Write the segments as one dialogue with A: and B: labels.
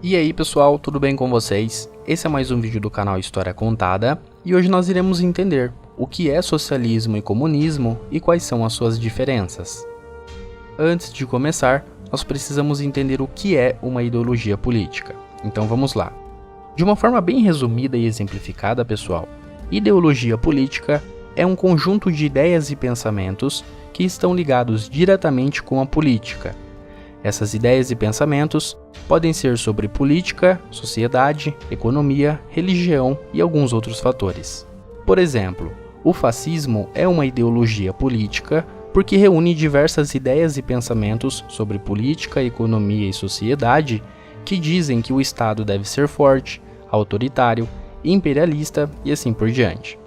A: E aí pessoal, tudo bem com vocês? Esse é mais um vídeo do canal História Contada e hoje nós iremos entender o que é socialismo e comunismo e quais são as suas diferenças. Antes de começar, nós precisamos entender o que é uma ideologia política. Então vamos lá. De uma forma bem resumida e exemplificada, pessoal, ideologia política é um conjunto de ideias e pensamentos que estão ligados diretamente com a política. Essas ideias e pensamentos podem ser sobre política, sociedade, economia, religião e alguns outros fatores. Por exemplo, o fascismo é uma ideologia política porque reúne diversas ideias e pensamentos sobre política, economia e sociedade que dizem que o Estado deve ser forte, autoritário, imperialista e assim por diante.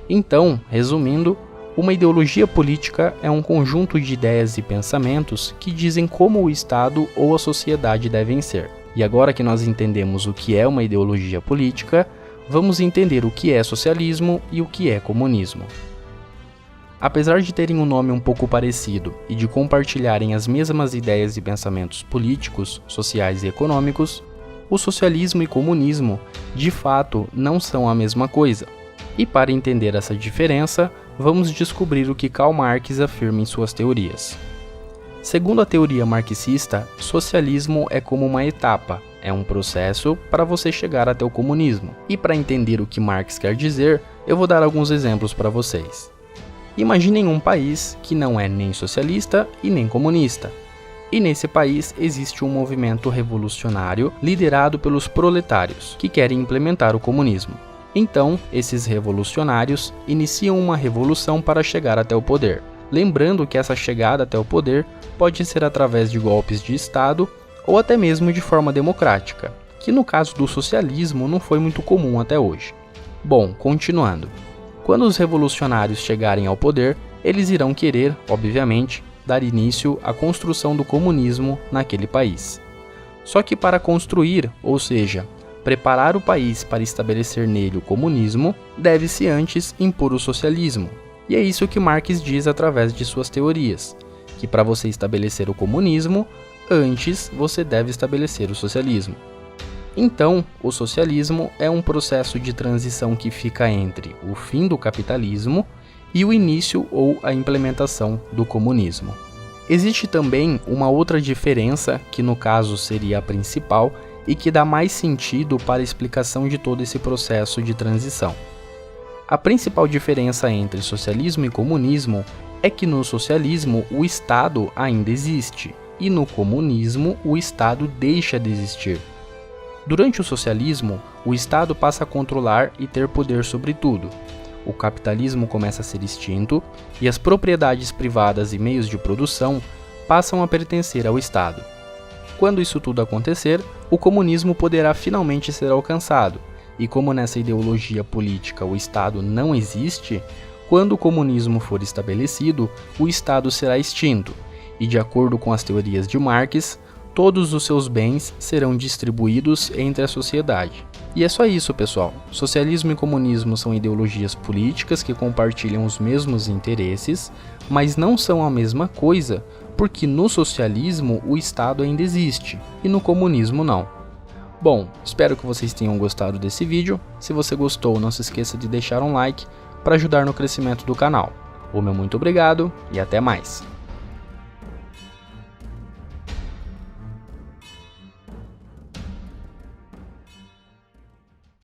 A: Então, resumindo, uma ideologia política é um conjunto de ideias e pensamentos que dizem como o Estado ou a sociedade devem ser. E agora que nós entendemos o que é uma ideologia política, vamos entender o que é socialismo e o que é comunismo. Apesar de terem um nome um pouco parecido e de compartilharem as mesmas ideias e pensamentos políticos, sociais e econômicos, o socialismo e comunismo, de fato, não são a mesma coisa. E para entender essa diferença, vamos descobrir o que Karl Marx afirma em suas teorias. Segundo a teoria marxista, socialismo é como uma etapa, é um processo para você chegar até o comunismo. E para entender o que Marx quer dizer, eu vou dar alguns exemplos para vocês. Imaginem um país que não é nem socialista e nem comunista. E nesse país existe um movimento revolucionário liderado pelos proletários, que querem implementar o comunismo. Então, esses revolucionários iniciam uma revolução para chegar até o poder. Lembrando que essa chegada até o poder pode ser através de golpes de Estado ou até mesmo de forma democrática, que no caso do socialismo não foi muito comum até hoje. Bom, continuando. Quando os revolucionários chegarem ao poder, eles irão querer, obviamente, dar início à construção do comunismo naquele país. Só que para construir, ou seja, preparar o país para estabelecer nele o comunismo, deve-se antes impor o socialismo. E é isso que Marx diz através de suas teorias, que para você estabelecer o comunismo, antes você deve estabelecer o socialismo. Então, o socialismo é um processo de transição que fica entre o fim do capitalismo e o início ou a implementação do comunismo. Existe também uma outra diferença, que no caso seria a principal, e que dá mais sentido para a explicação de todo esse processo de transição. A principal diferença entre socialismo e comunismo é que no socialismo o Estado ainda existe, e no comunismo o Estado deixa de existir. Durante o socialismo, o Estado passa a controlar e ter poder sobre tudo. O capitalismo começa a ser extinto e as propriedades privadas e meios de produção passam a pertencer ao Estado. Quando isso tudo acontecer, o comunismo poderá finalmente ser alcançado, e como nessa ideologia política o Estado não existe, quando o comunismo for estabelecido, o Estado será extinto, e de acordo com as teorias de Marx, todos os seus bens serão distribuídos entre a sociedade. E é só isso, pessoal. Socialismo e comunismo são ideologias políticas que compartilham os mesmos interesses, mas não são a mesma coisa, porque no socialismo o Estado ainda existe, e no comunismo não. Bom, espero que vocês tenham gostado desse vídeo. Se você gostou, não se esqueça de deixar um like para ajudar no crescimento do canal. O meu muito obrigado e até mais!